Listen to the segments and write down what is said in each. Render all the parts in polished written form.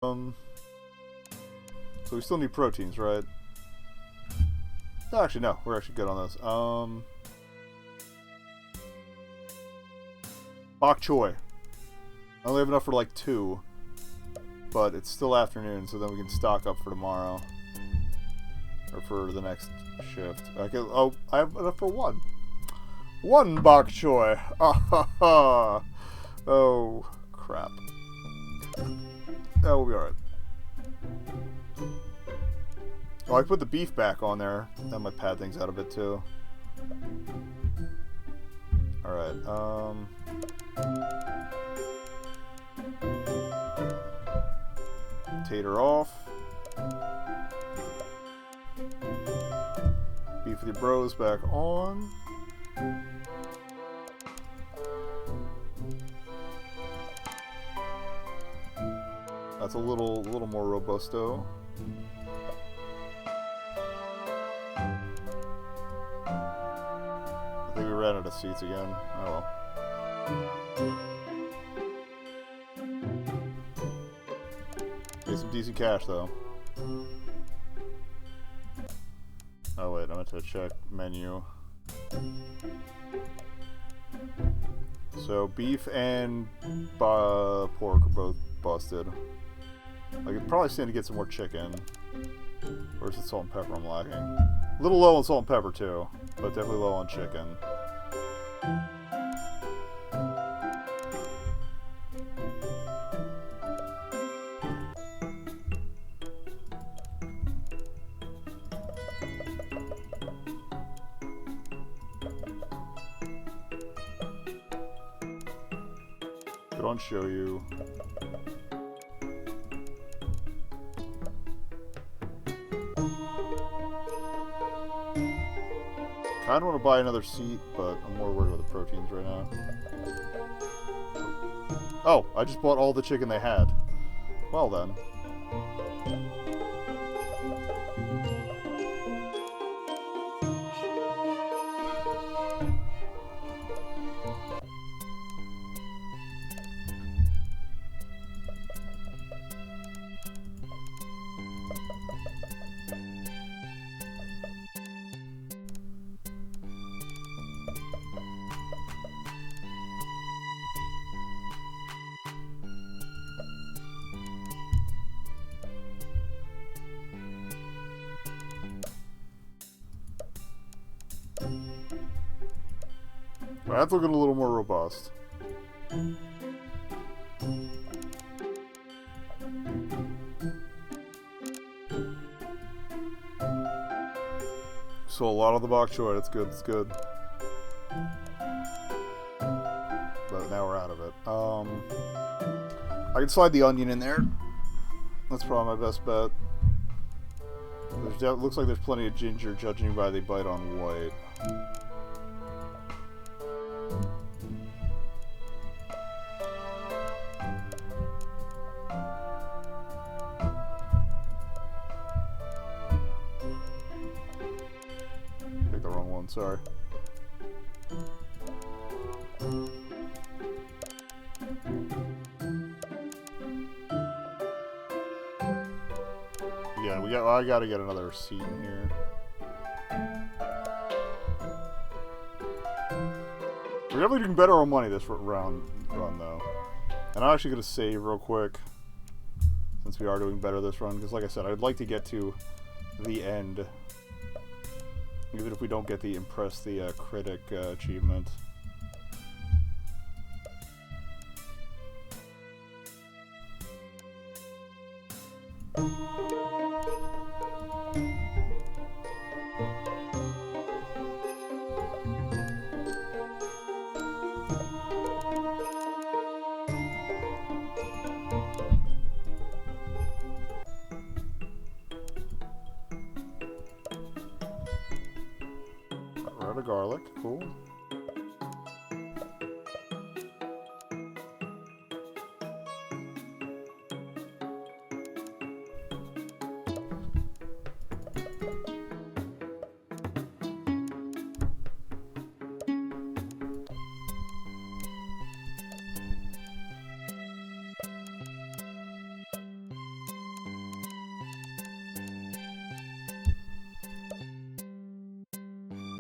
So we still need proteins, right? Actually, no. We're actually good on those. Bok choy. I only have enough for like 2. But it's still afternoon, so then we can stock up for tomorrow. Or for the next shift. Oh, I have enough for 1. 1 bok choy. Oh, crap. That will be alright. Oh, I put the beef back on there. That might pad things out a bit too. Alright, tater off. Beef with your bros back on. That's a little more robusto. I think we ran out of seats again. Oh well. Get some decent cash though. Oh wait, I meant to check menu. So beef and pork are both busted. I could probably stand to get some more chicken. Where's the salt and pepper I'm lacking? A little low on salt and pepper too, but definitely low on chicken. Good on show you. I don't want to buy another seat, but I'm more worried about the proteins right now. Oh, I just bought all the chicken they had. Well then. That's looking a little more robust. So a lot of the bok choy, that's good, that's good. But now we're out of it. I can slide the onion in there. That's probably my best bet. Looks like there's plenty of ginger, judging by the bite on white. Picked the wrong one, sorry. Yeah, I gotta get another seat in here. We're definitely doing better on money this run though. And I'm actually gonna save real quick, since we are doing better this run, because like I said, I'd like to get to the end, even if we don't get the Impress the Critic achievement. Got rid of garlic, cool.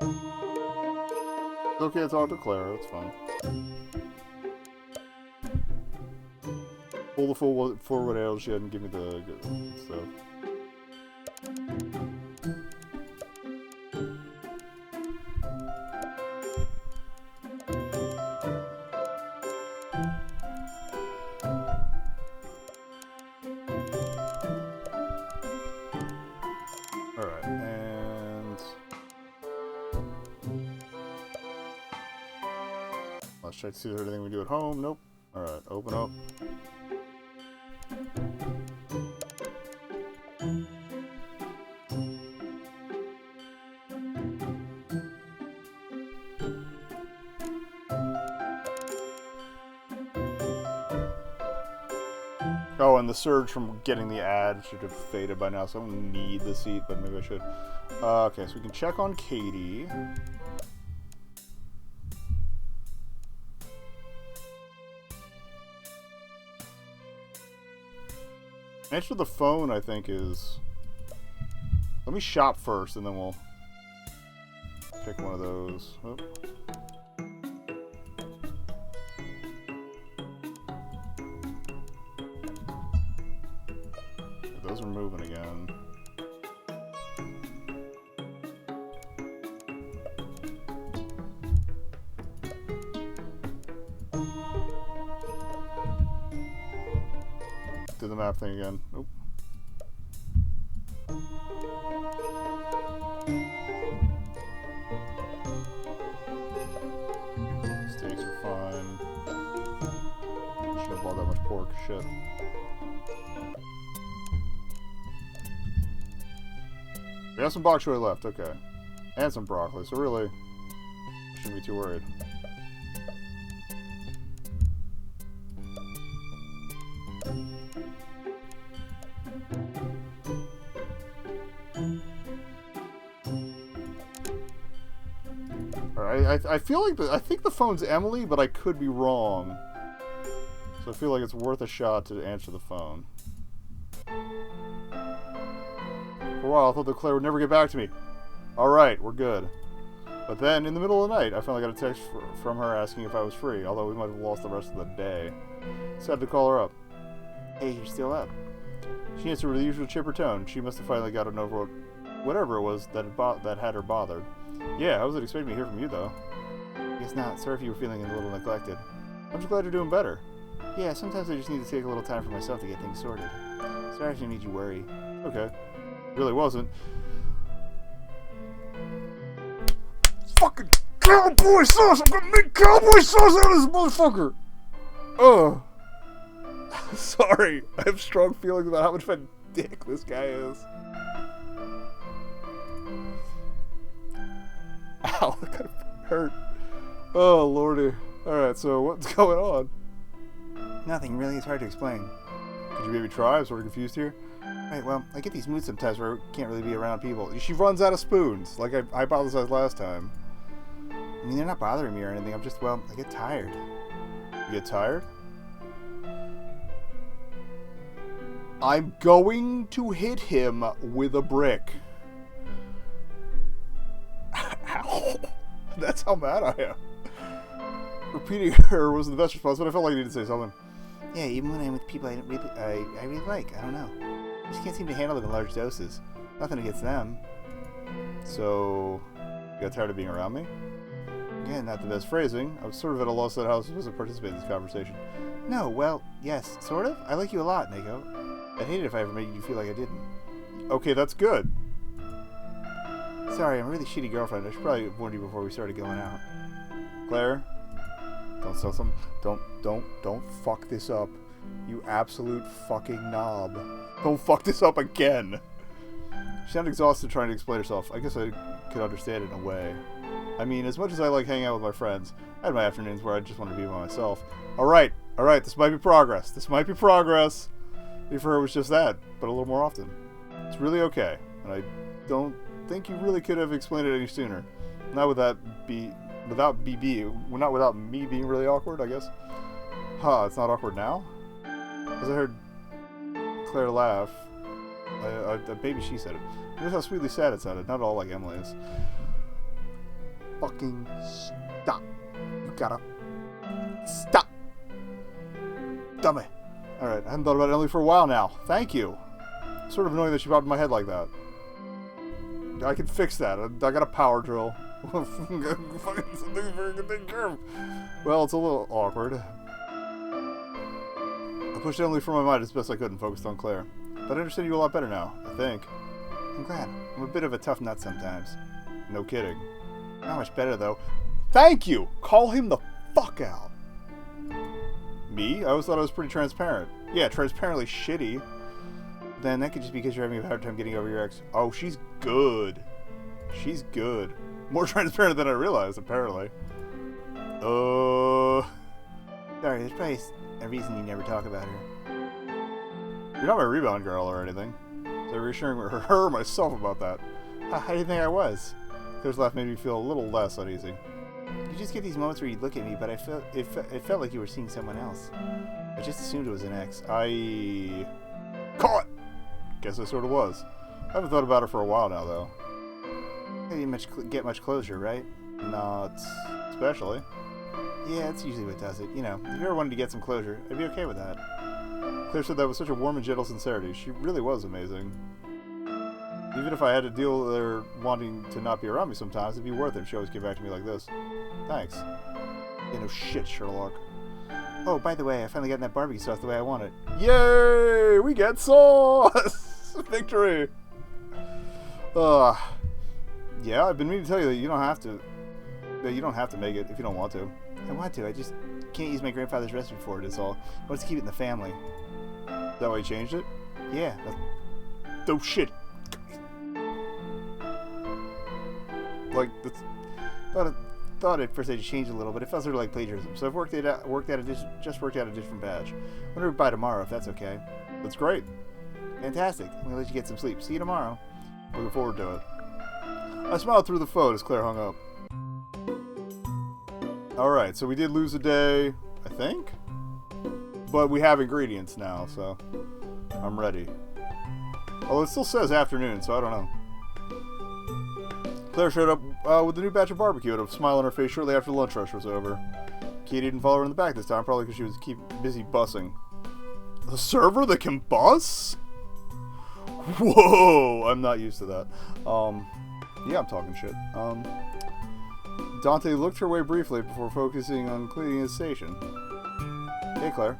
It's okay, it's all Claire, it's fine. Pull the forward arrow, she hadn't given me the good stuff. Alright, and let's check to see if there's anything we do at home. Nope. Alright, open up. Oh, and the surge from getting the ad should have faded by now, so I don't need the seat, but maybe I should. Okay, so we can check on Katie. Answer the phone, I think, is... Let me shop first, and then we'll pick one of those. Oh. Those are moving again. Do the map thing again. Oop. Steaks are fine. Shouldn't have bought that much pork. Shit. We have some bok choy left, okay. And some broccoli, so really, shouldn't be too worried. Alright, I feel like, I think the phone's Emily, but I could be wrong. So I feel like it's worth a shot to answer the phone. For a while, I thought that Claire would never get back to me. Alright, we're good. But then, in the middle of the night, I finally got a text from her asking if I was free, although we might have lost the rest of the day. Decided to call her up. Hey, you're still up. She answered with the usual chipper tone. She must have finally gotten over whatever it was that had her bothered. Yeah, I wasn't expecting to hear from you, though. Guess not. Sorry if you were feeling a little neglected. I'm just glad you're doing better. Yeah, sometimes I just need to take a little time for myself to get things sorted. Sorry if you made you worry. Okay. Really wasn't. Fucking cowboy sauce! I'm gonna make cowboy sauce out of this motherfucker! Ugh. Sorry. I have strong feelings about how much of a dick this guy is. Ow, that kind of hurt. Oh, lordy. Alright, so what's going on? Nothing, really. It's hard to explain. Could you maybe try? I'm sort of confused here. Right, well, I get these moods sometimes where I can't really be around people. She runs out of spoons, like I hypothesized last time. I mean, they're not bothering me or anything. I'm just, well, I get tired. You get tired? I'm going to hit him with a brick. Ow. That's how mad I am. Repeating her was the best response, but I felt like I needed to say something. Yeah, even when I'm with people I really like. I don't know. I just can't seem to handle them in large doses. Nothing against them. So, you got tired of being around me? Yeah, Not the best phrasing. I was sort of at a loss at how I was supposed to participate in this conversation. no, well, yes, sort of. I like you a lot, Neko. I'd hate it if I ever made you feel like I didn't. Okay, that's good. Sorry, I'm a really shitty girlfriend. I should probably have warned you before we started going out. Claire, don't sell some. Don't fuck this up. You absolute fucking knob. Don't fuck this up again. She sounded exhausted trying to explain herself. I guess I could understand it in a way. I mean, as much as I like hanging out with my friends, I had my afternoons where I just wanted to be by myself. Alright, this might be progress. Maybe for her it was just that, but a little more often. It's really okay, and I don't think you really could have explained it any sooner. Not without me being really awkward, I guess. Huh, it's not awkward now? Because I heard Claire laugh. Maybe she said it. Notice how sweetly sad it sounded. Not at all like Emily's. fucking stop. You gotta stop. Dummy. Alright, I haven't thought about Emily for a while now. Thank you. It's sort of annoying that she popped in my head like that. I can fix that. I got a power drill. Fucking something's very good taken care of. Well, it's a little awkward. I pushed Emily from my mind as best I could and focused on Claire. But I understand you a lot better now, I think. I'm glad. I'm a bit of a tough nut sometimes. No kidding. Not much better, though. Thank you! Call him the fuck out. Me? I always thought I was pretty transparent. Yeah, transparently shitty. Then that could just be because you're having a hard time getting over your ex. Oh, she's good. She's good. More transparent than I realized, apparently. Sorry, there's probably a reason you never talk about her. You're not my rebound girl or anything. So reassuring her or myself about that. How do you think I was? Claire's laugh made me feel a little less uneasy. You just get these moments where you look at me, but it felt like you were seeing someone else. I just assumed it was an ex. I... Caught! Guess I sort of was. I haven't thought about it for a while now, though. You didn't get much closure, right? Not especially. Yeah, that's usually what does it. You know, if you ever wanted to get some closure, I'd be okay with that. Claire said that with such a warm and gentle sincerity. She really was amazing. Even if I had to deal with her wanting to not be around me sometimes, it'd be worth it if she always came back to me like this. Thanks. Yeah, no shit, Sherlock. Oh, by the way, I finally got that barbecue sauce the way I want it. Yay! We get sauce! Victory! Yeah, I've been meaning to tell you that you don't have to make it if you don't want to. I want to, I just can't use my grandfather's recipe for it, is all. I want to keep it in the family. That way you changed it? Yeah. Oh shit! Like, that's... Thought at first I just changed a little, but it felt sort of like plagiarism. So I've worked out a different batch. I'm gonna buy tomorrow if that's okay. That's great. Fantastic. I'm gonna let you get some sleep. See you tomorrow. Looking forward to it. I smiled through the phone as Claire hung up. Alright, so we did lose a day, I think? But we have ingredients now, so I'm ready. Although it still says afternoon, so I don't know. Claire showed up with a new batch of barbecue and a smile on her face shortly after the lunch rush was over. Katie didn't follow her in the back this time, probably because she was busy bussing. A server that can bus? Whoa! I'm not used to that. Yeah, I'm talking shit. Dante looked her way briefly before focusing on cleaning his station. Hey, Claire.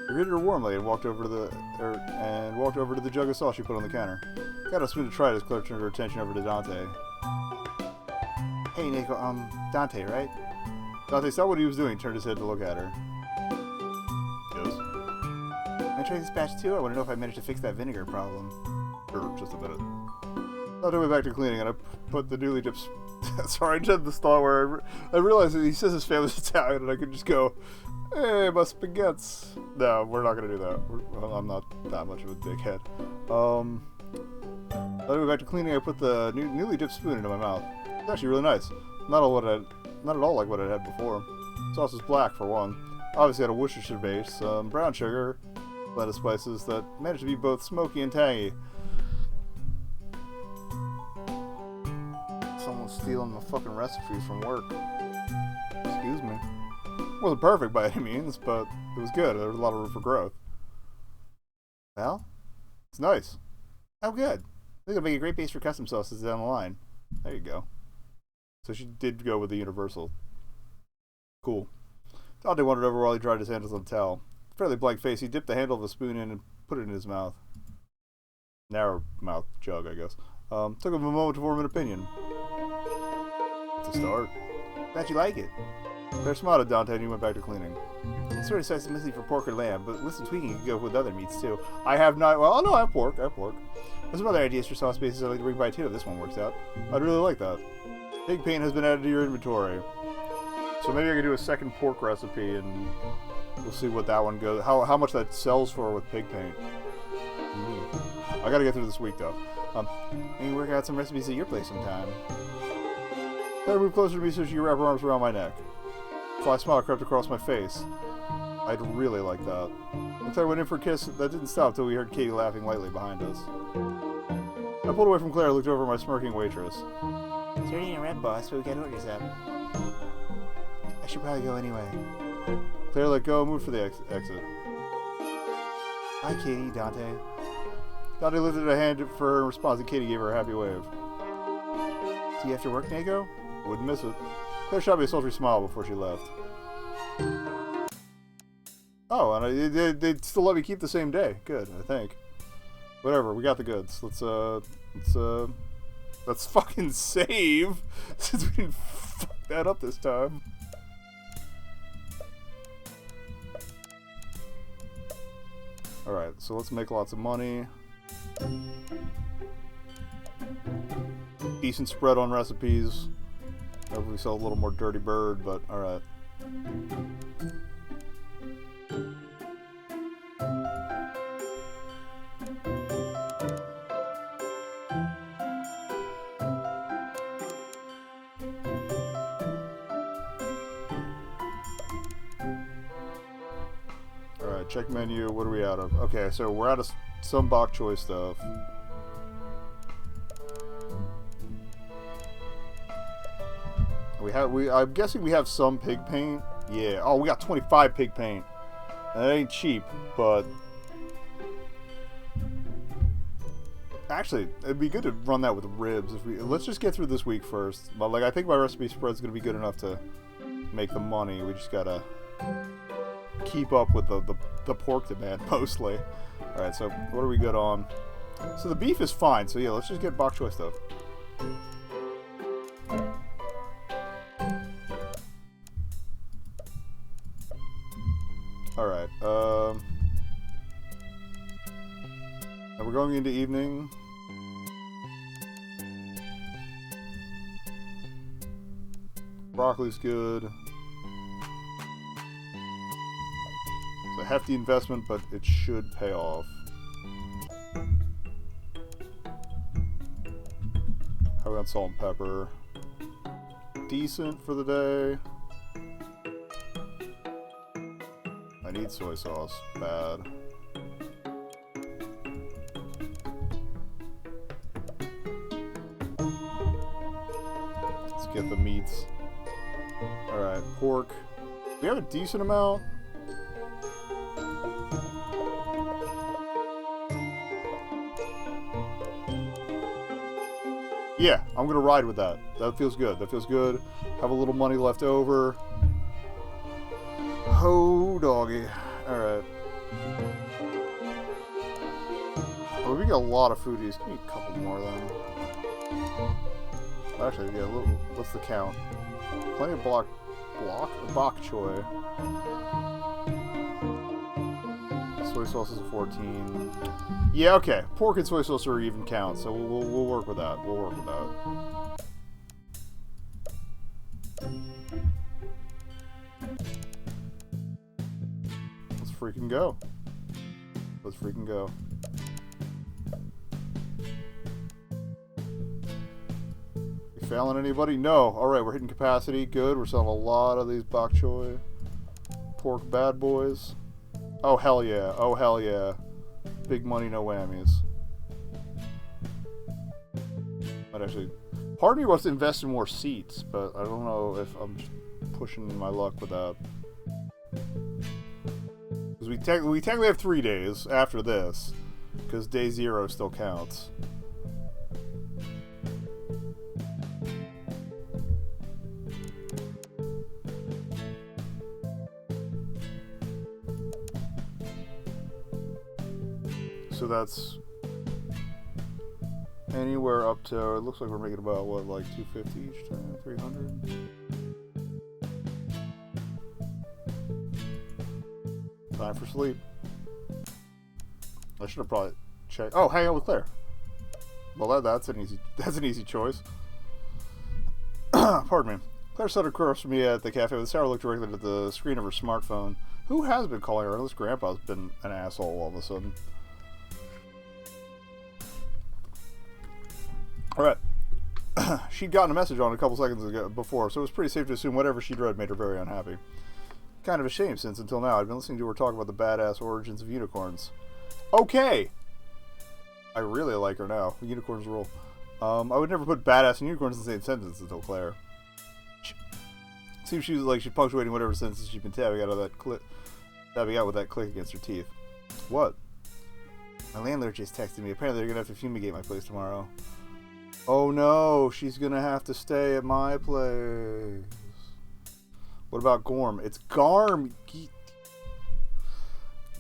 He greeted her warmly and walked over to the jug of sauce she put on the counter. Got a spoon to try it as Claire turned her attention over to Dante. Hey, Nico, Dante, right? Dante saw what he was doing, turned his head to look at her. Yes? Can I try this batch too? I want to know if I managed to fix that vinegar problem. Sure, just a minute. Dante went back to cleaning, and I put the newly dipped... Sorry, I just had this thought where I realized that he says his family's Italian, and I could just go, hey, my spaghettis. No, we're not going to do that. I'm not that much of a dickhead. I went back to cleaning. I put the newly dipped spoon into my mouth. It's actually really nice. Not at all like what I had before. Sauce is black for one. Obviously had a Worcestershire base, some brown sugar, blend of spices that managed to be both smoky and tangy. Someone's stealing my fucking recipes from work. Excuse me. It wasn't perfect by any means, but it was good. There was a lot of room for growth. Well, it's nice. Oh, good. This will make a great base for custom sauces down the line. There you go. So she did go with the universal. Cool. Dante wandered over while he dried his handles on the towel. Fairly blank face, he dipped the handle of a spoon in and put it in his mouth. Narrow mouth jug, I guess. Took him a moment to form an opinion. It's a start. Glad you like it. Claire smiled at Dante and he went back to cleaning. It's sort of sized mostly for pork or lamb, but with some tweaking you can go with other meats too. I have not... Well, no, I have pork. There's some other ideas for sauce bases I'd like to bring by too if this one works out. I'd really like that. Pig paint has been added to your inventory. So maybe I can do a second pork recipe and we'll see what that one goes... How much that sells for with pig paint. I gotta get through this week though. Maybe work out some recipes at your place sometime. Claire moved closer to me so she could wrap her arms around my neck. A sly smile crept across my face. I'd really like that. And Claire went in for a kiss that didn't stop until we heard Katie laughing lightly behind us. I pulled away from Claire and looked over at my smirking waitress. 30 and red, boss, but we got orders up. I should probably go anyway. Claire let go and moved for the exit. Hi, Katie, Dante. Dante lifted a hand for her in response, and Katie gave her a happy wave. See you after work, Neko? Wouldn't miss it. Claire shot me a sultry smile before she left. Oh, and they'd still let me keep the same day. Good, I think. Whatever, we got the goods. Let's fucking save, since we didn't fuck that up this time. Alright, so let's make lots of money. Decent spread on recipes. Maybe we sell a little more Dirty Bird, but alright. Alright, check menu. What are we out of? Okay, so we're out of some bok choy stuff. I'm guessing we have some pig paint. Yeah. Oh, we got 25 pig paint. That ain't cheap, but actually, it'd be good to run that with ribs. Let's just get through this week first. But like, I think my recipe spread's gonna be good enough to make the money. We just gotta keep up with the pork demand mostly. All right. So what are we good on? So the beef is fine. So yeah, let's just get bok choy stuff. Alright, and we're going into evening. Broccoli's good. It's a hefty investment, but it should pay off. How about salt and pepper? Decent for the day. I need soy sauce. Bad. Let's get the meats. Alright, pork. We have a decent amount. Yeah, I'm gonna ride with that. That feels good. That feels good. Have a little money left over. Oh, doggy. Alright. Well, we got a lot of foodies. Give me a couple more then. Actually, yeah, what's the count? Plenty of bok choy. Soy sauce is a 14. Yeah, okay. Pork and soy sauce are even count, so we'll work with that. We'll work with that. Let's freaking go. Let's freaking go. We failing anybody? No. Alright, we're hitting capacity. Good. We're selling a lot of these bok choy. Pork bad boys. Oh, hell yeah. Oh, hell yeah. Big money, no whammies. But actually, part of me wants to invest in more seats, but I don't know if I'm pushing my luck with that. Because we technically have 3 days after this, because day 0 still counts. So that's anywhere up to, it looks like we're making about, what, like 250 each time? 300? Time for sleep. I should have probably checked. Oh, hang out with Claire. Well, that's an easy choice. Pardon me. Claire sat across from me at the cafe with Sarah looked directly at the screen of her smartphone. Who has been calling her? Unless Grandpa's been an asshole all of a sudden. Alright. She'd gotten a message on it a couple seconds ago before, so it was pretty safe to assume whatever she'd read made her very unhappy. Kind of a shame, since until now I'd been listening to her talk about the badass origins of unicorns. Okay! I really like her now. Unicorns rule. I would never put badass and unicorns in the same sentence until Claire. Seems she was like she's punctuating whatever sentences she's been tapping out with that click against her teeth. What? My landlord just texted me. Apparently they're gonna have to fumigate my place tomorrow. Oh no, she's gonna have to stay at my place. What about Gorm? It's Garm.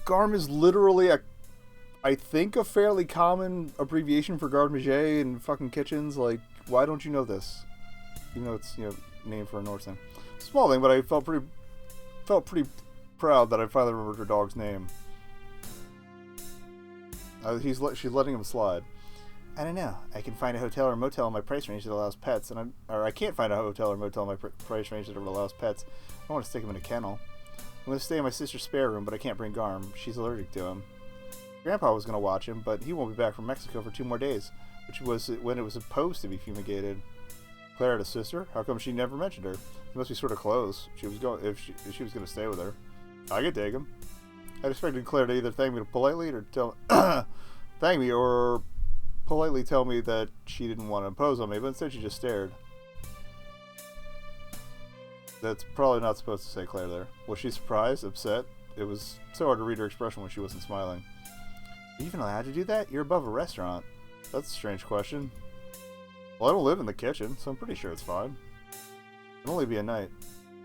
Garm is literally I think a fairly common abbreviation for garde-manger in fucking kitchens. Like, why don't you know this? Even though it's, named for a Norse thing. Small thing, but I felt pretty proud that I finally remembered her dog's name. She's letting him slide. I don't know. I can find a hotel or motel in my price range that allows pets, or I can't find a hotel or motel in my price range that allows pets. I don't want to stick him in a kennel. I'm going to stay in my sister's spare room, but I can't bring Garm. She's allergic to him. Grandpa was going to watch him, but he won't be back from Mexico for 2 more days, which was when it was supposed to be fumigated. Claire had a sister? How come she never mentioned her? They must be sort of close. If she was going to stay with her. I could take him. I'd expected Claire to either thank me politely or thank me or politely tell me that she didn't want to impose on me, but instead she just stared. That's probably not supposed to say Claire there. Was she surprised? Upset? It was so hard to read her expression when she wasn't smiling. Are you even allowed to do that? You're above a restaurant. That's a strange question. Well, I don't live in the kitchen, so I'm pretty sure it's fine. It'll only be a night.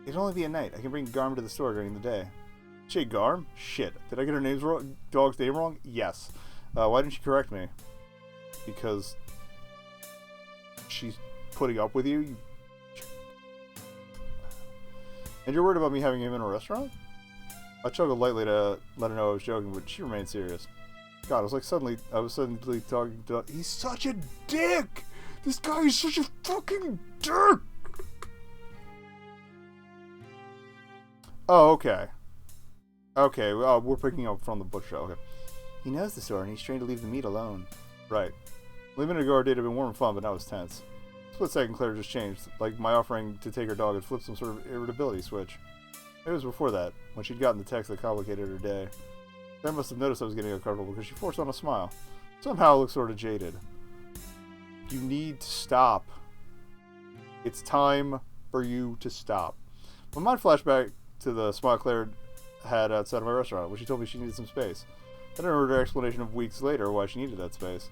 It'll only be a night. I can bring Garm to the store during the day. She Garm? Shit. Did I get her dog's name wrong? Yes. Why didn't she correct me? Because she's putting up with you? And you're worried about me having him in a restaurant? I chuckled lightly to let her know I was joking, but she remained serious. God, I was suddenly talking to... He's such a dick! This guy is such a fucking dick! Oh, okay. Okay, well, we're picking up from the butcher. Okay. He knows the store, and he's trained to leave the meat alone. Right. A minute ago, our date had been warm and fun, but now it's tense. Split second, Claire just changed, like my offering to take her dog had flipped some sort of irritability switch. Maybe it was before that, when she'd gotten the text that complicated her day. Claire must have noticed I was getting uncomfortable because she forced on a smile. Somehow it looked sort of jaded. You need to stop. It's time for you to stop. My mind flashed back to the smile Claire had outside of my restaurant, when she told me she needed some space. Then I heard her explanation of weeks later why she needed that space.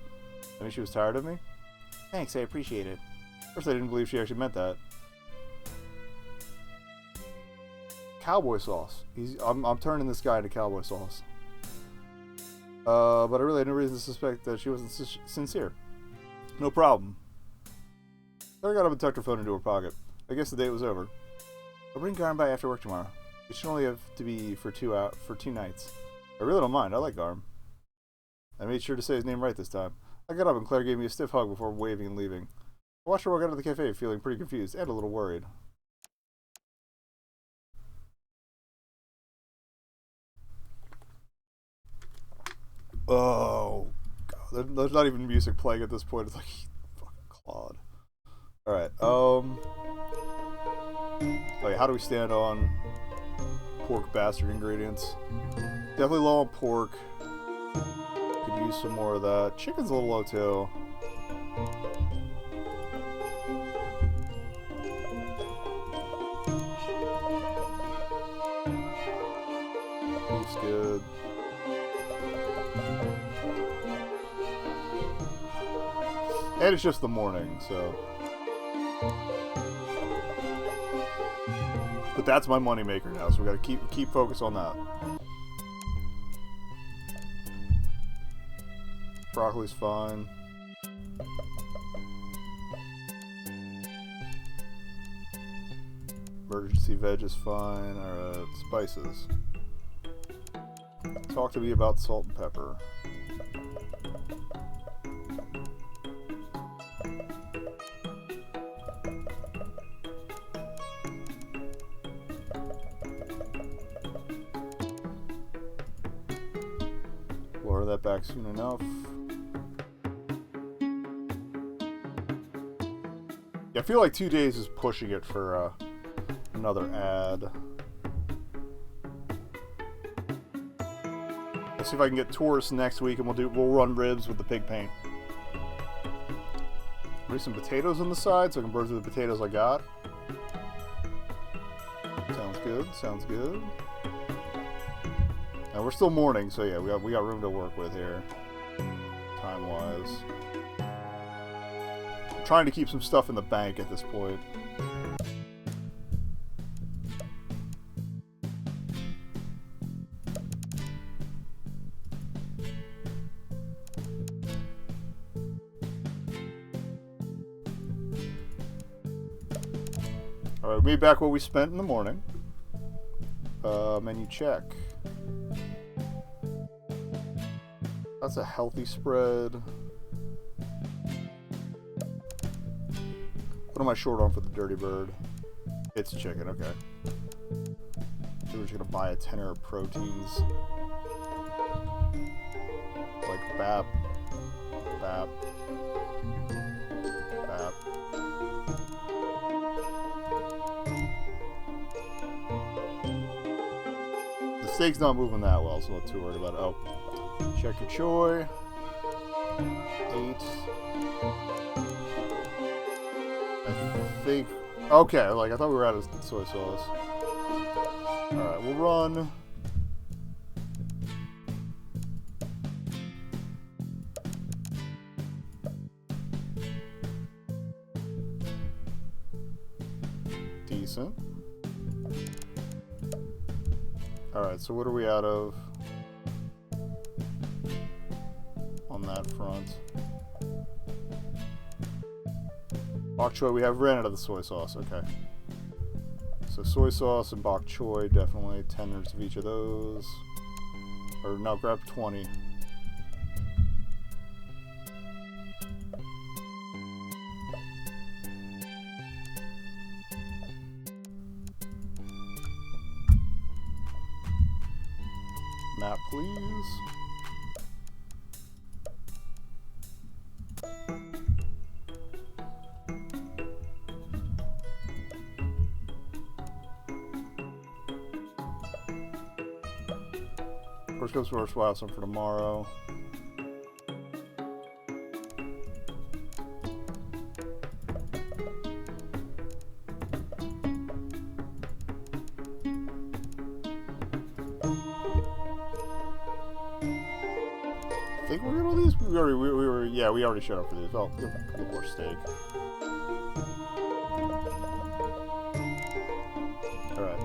I mean, she was tired of me? Thanks, I appreciate it. At first I didn't believe she actually meant that. Cowboy sauce. I'm turning this guy into cowboy sauce. But I really had no reason to suspect that she wasn't sincere. No problem. Claire got up and tucked her phone into her pocket. I guess the date was over. I'll bring Garm by after work tomorrow. It should only have to be for 2 nights. I really don't mind. I like Garm. I made sure to say his name right this time. I got up and Claire gave me a stiff hug before waving and leaving. I watched her walk out of the cafe feeling pretty confused and a little worried. Oh, God. There's not even music playing at this point. It's like, fucking Claude. Alright, okay, how do we stand on pork bastard ingredients? Definitely low on pork. Could use some more of that. Chicken's a little low too. Beef's good. And it's just the morning, so. But that's my moneymaker now, so we gotta keep focus on that. Broccoli's fine. Emergency veg is fine. Alright, spices. Talk to me about salt and pepper. Lower that back soon enough. Yeah, I feel like 2 days is pushing it for another ad. Let's see if I can get tourists next week, and we'll run ribs with the pig paint. Maybe some potatoes on the side so I can burn through the potatoes I got. Sounds good, sounds good. And we're still morning, so yeah, we got room to work with here. Time-wise. I'm trying to keep some stuff in the bank at this point. Alright, we made back what we spent in the morning. Menu check. That's a healthy spread. What am I short on for the Dirty Bird? It's chicken, okay. We're just gonna buy a tenner of proteins. Like BAP. BAP. BAP. The steak's not moving that well, so I'm not too worried about it. Oh. Check your choy. 8. I think. Okay, like I thought we were out of soy sauce. Alright, we'll run. Decent. Alright, so what are we out of? On that front. Bok choy, we have ran out of the soy sauce, okay. So soy sauce and bok choy, definitely 10 of each of those. Or no, grab 20. Map, please. First comes first, we'll have some for tomorrow. I think we're good with these. We already showed up for these. Oh, give a little more steak. Alright.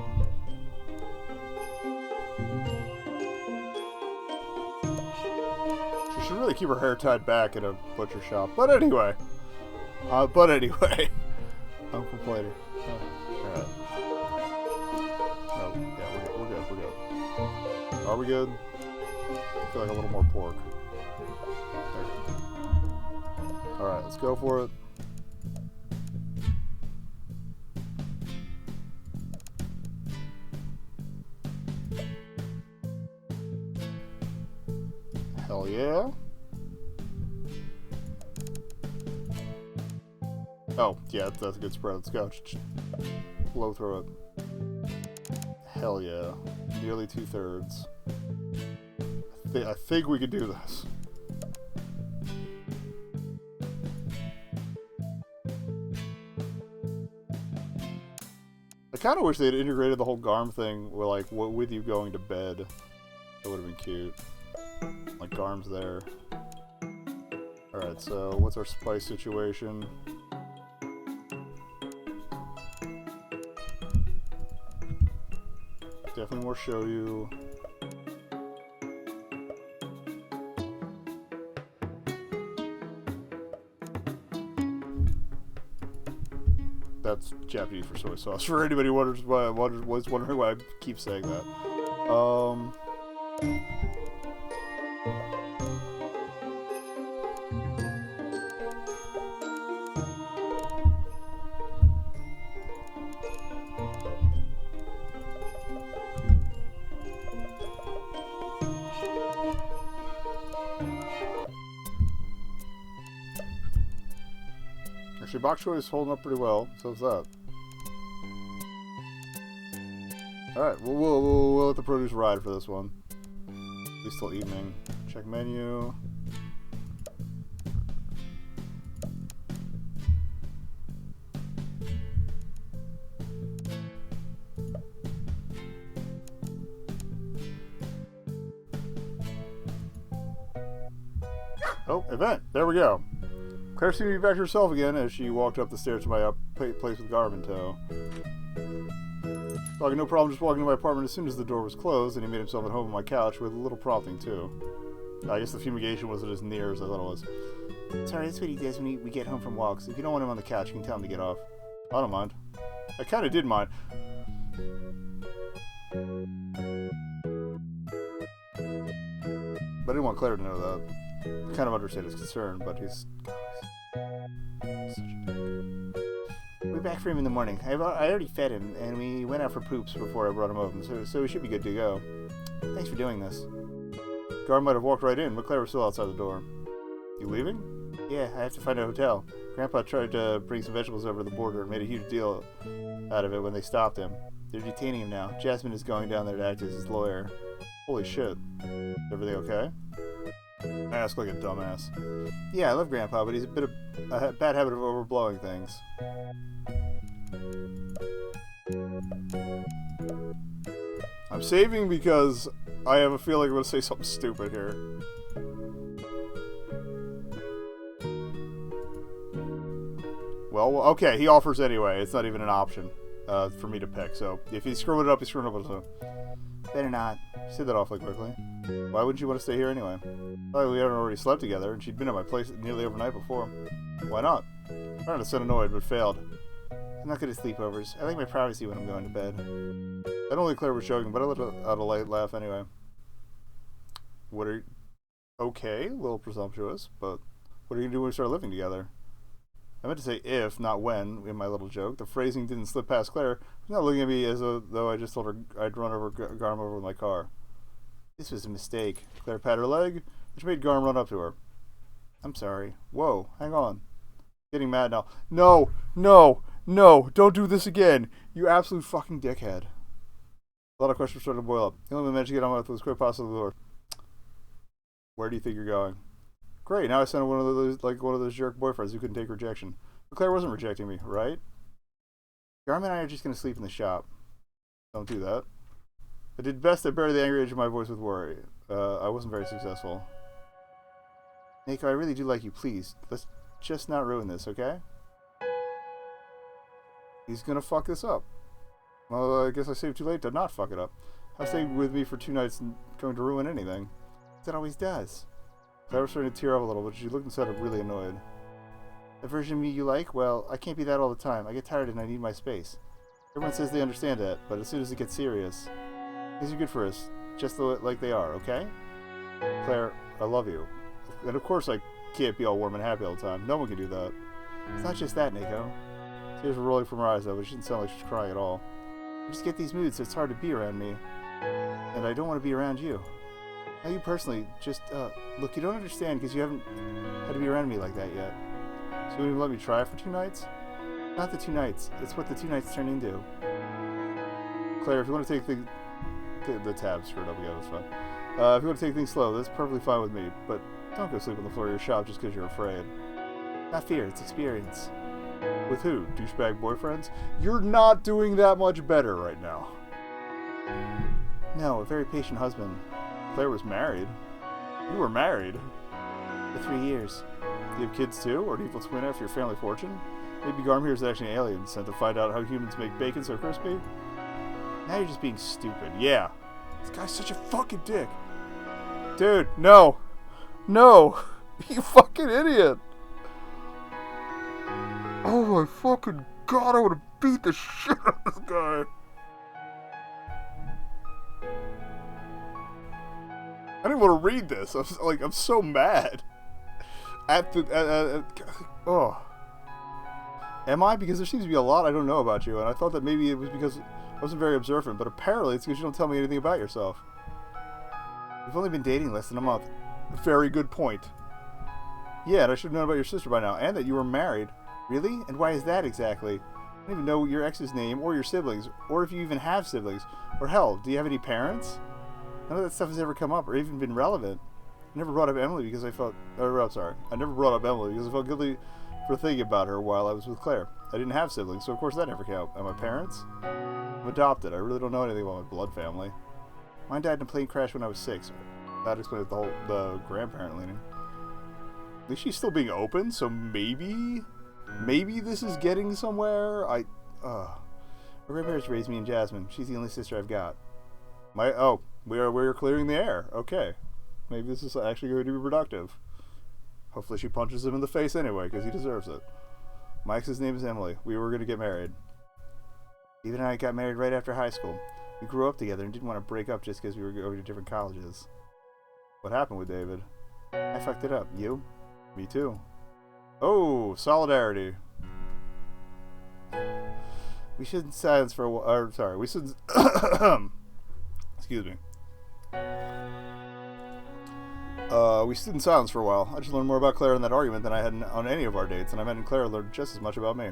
She should really keep her hair tied back in a butcher shop. But anyway. I'm complaining. Alright. Oh, yeah, we're good. Are we good? I feel like a little more pork. There. Alright, let's go for it. Hell yeah. Oh, yeah, that's a good spread. Let's go. Blow through it. Hell yeah. Nearly 2/3. I think we could do this. I kind of wish they'd integrated the whole Garm thing with, like, with you going to bed. That would have been cute. Like, Garm's there. Alright, so what's our spice situation? Definitely more shoyu. That's Japanese for soy sauce. For anybody who was wondering why I keep saying that. Actually, bok choy is holding up pretty well, so is that. Alright, we'll let the produce ride for this one. At least till evening. Check menu. Oh, event. There we go. Claire seemed to be back to herself again as she walked up the stairs to my place with Garb in tow. So I had no problem just walking to my apartment as soon as the door was closed, and he made himself at home on my couch with a little prompting, too. I guess the fumigation wasn't as near as I thought it was. Sorry, that's what he does when we get home from walks. If you don't want him on the couch, you can tell him to get off. I don't mind. I kind of did mind. But I didn't want Claire to know that. I kind of understand his concern, but he's such a dick. We're back for him in the morning. I already fed him, and we went out for poops before I brought him over, so we should be good to go. Thanks for doing this. Gar might have walked right in, but Claire was still outside the door. You leaving? Yeah, I have to find a hotel. Grandpa tried to bring some vegetables over the border and made a huge deal out of it when they stopped him. They're detaining him now. Jasmine is going down there to act as his lawyer. Holy shit. Is everything okay? I ask like a dumbass. Yeah, I love Grandpa, but he's a bad habit of overblowing things. I'm saving because I have a feeling I'm going to say something stupid here. Well, okay, he offers anyway. It's not even an option for me to pick. So if he's screwing it up, he's screwing it up. So better not. Say that awfully quickly. Why wouldn't you want to stay here anyway? Well, we hadn't already slept together, and she'd been at my place nearly overnight before. Why not? I tried to sound annoyed, but failed. I'm not good at sleepovers. I like my privacy when I'm going to bed. I don't think Claire was joking, but I let out a light laugh anyway. What are you... Okay, a little presumptuous, but what are you going to do when we start living together? I meant to say if, not when, in my little joke. The phrasing didn't slip past Claire. She's not looking at me as though I just told her I'd run over Garm over with my car. This was a mistake. Claire patted her leg, which made Garm run up to her. I'm sorry. Whoa, hang on. Getting mad now. No, no, no, don't do this again. You absolute fucking dickhead. A lot of questions started to boil up. The only one managed to get on with was quick past the door. Where do you think you're going? Great, now I sent one of those jerk boyfriends who couldn't take rejection. But Claire wasn't rejecting me, right? Garm and I are just going to sleep in the shop. Don't do that. I did best to bury the angry edge of my voice with worry. I wasn't very successful. Nico, I really do like you. Please, let's just not ruin this, okay? He's going to fuck this up. Well, I guess I saved too late to not fuck it up. How staying with me for 2 nights and going to ruin anything? That always does. Claire was starting to tear up a little, but she looked and sounded really annoyed. The version of me you like? Well, I can't be that all the time. I get tired and I need my space. Everyone says they understand that, but as soon as it gets serious, things are good for us, just like they are, okay? Claire, I love you. And of course I can't be all warm and happy all the time. No one can do that. It's not just that, Nico. Tears were rolling from her eyes, though, but she didn't sound like she was crying at all. I just get these moods, so it's hard to be around me. And I don't want to be around you. Now you personally, just, look, you don't understand because you haven't had to be around me like that yet. So you wouldn't even let me try for 2 nights? Not the 2 nights. It's what the 2 nights turn into. Claire, if you want to take the tab screwed up again, it's fine. If you want to take things slow, that's perfectly fine with me. But don't go sleep on the floor of your shop just because you're afraid. Not fear, it's experience. With who? Douchebag boyfriends? You're not doing that much better right now. No, a very patient husband. Claire was married. You were married. For 3 years. Do you have kids too? Or an evil twin after your family fortune? Maybe Garm here is actually an alien sent to find out how humans make bacon so crispy? Now you're just being stupid. Yeah. This guy's such a fucking dick. Dude, no. No. You fucking idiot. Oh my fucking god, I would have beat the shit out of this guy. I didn't want to read this. I'm so mad. Oh. Am I? Because there seems to be a lot I don't know about you, and I thought that maybe it was because I wasn't very observant, but apparently it's because you don't tell me anything about yourself. We've only been dating less than a month. Very good point. Yeah, and I should have known about your sister by now, and that you were married. Really? And why is that exactly? I don't even know your ex's name, or your siblings, or if you even have siblings. Or hell, do you have any parents? None of that stuff has ever come up, or even been relevant. I never brought up Emily because I felt... I never brought up Emily because I felt guilty for thinking about her while I was with Claire. I didn't have siblings, so of course that never counted. And my parents? I'm adopted. I really don't know anything about my blood family. Mine died in a plane crash when I was 6. That explains the grandparent leaning. At least she's still being open, so maybe this is getting somewhere. My grandparents raised me and Jasmine. She's the only sister I've got. We're clearing the air. Okay. Maybe this is actually going to be productive. Hopefully she punches him in the face anyway, because he deserves it. My ex's name is Emily. We were going to get married. David and I got married right after high school. We grew up together and didn't want to break up just because we were going to different colleges. What happened with David? I fucked it up. You? Me too. Oh, solidarity. We should silence for a while. We should... Excuse me. We stood in silence for a while. I just learned more about Claire in that argument than I had on any of our dates, and I met and Claire learned just as much about me.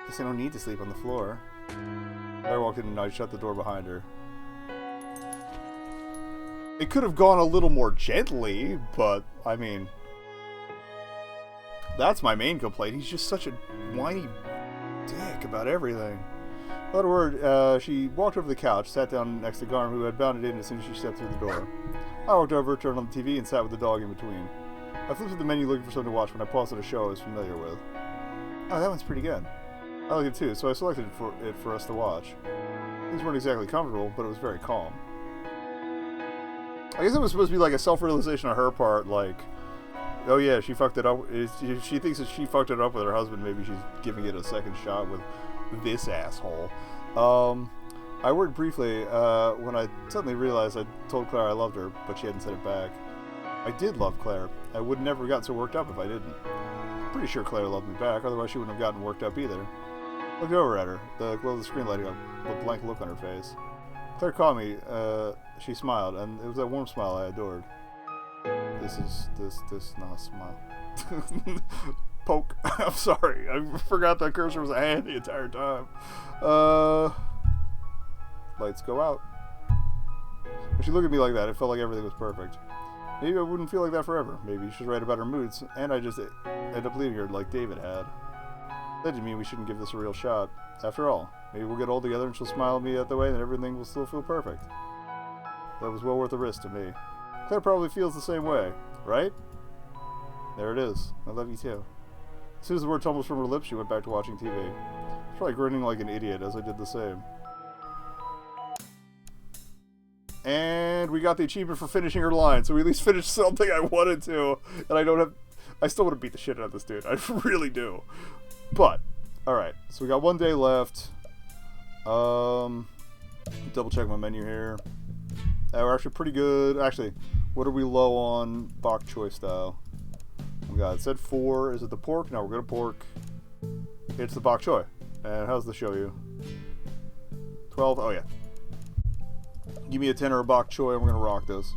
Guess I don't need to sleep on the floor. Claire walked in and I shut the door behind her. It could have gone a little more gently, but, I mean... That's my main complaint. He's just such a whiny dick about everything. Without a word, she walked over to the couch, sat down next to Garm, who had bounded in as soon as she stepped through the door. I walked over, turned on the TV, and sat with the dog in between. I flipped through the menu looking for something to watch when I paused at a show I was familiar with. Oh, that one's pretty good. I like it too, so I selected it for us to watch. Things weren't exactly comfortable, but it was very calm. I guess it was supposed to be like a self-realization on her part, like, oh yeah, she fucked it up. She thinks that she fucked it up with her husband. Maybe she's giving it a second shot with this asshole. I worried briefly when I suddenly realized I told Claire I loved her, but she hadn't said it back. I did love Claire. I would never have gotten so worked up if I didn't. I'm pretty sure Claire loved me back, otherwise she wouldn't have gotten worked up either. Looked over at her, the glow of the screen lighting up, a blank look on her face. Claire caught me. She smiled, and it was that warm smile I adored. This not a smile. Poke. I'm sorry. I forgot that cursor was a hand the entire time. Lights go out. When she looked at me like that, it felt like everything was perfect. Maybe I wouldn't feel like that forever. Maybe she's right about her moods, and I just end up leaving her like David had. That didn't mean we shouldn't give this a real shot. After all, maybe we'll get all together and she'll smile at me that way and everything will still feel perfect. That was well worth the risk to me. Claire probably feels the same way, right? There it is. I love you too. As soon as the word tumbles from her lips, she went back to watching TV. I was probably grinning like an idiot as I did the same. And we got the achievement for finishing her line, so we at least finished something I wanted to, and I still want to beat the shit out of this dude. I really do. But, alright, so we got 1 day left. Double check my menu here. We're actually pretty good. Actually, what are we low on bok choy style? We got, it said 4. Is it the pork? No, we're going to pork. It's the bok choy. And how's the show you? 12? Oh, yeah. Give me a 10 or a bok choy and we're going to rock this.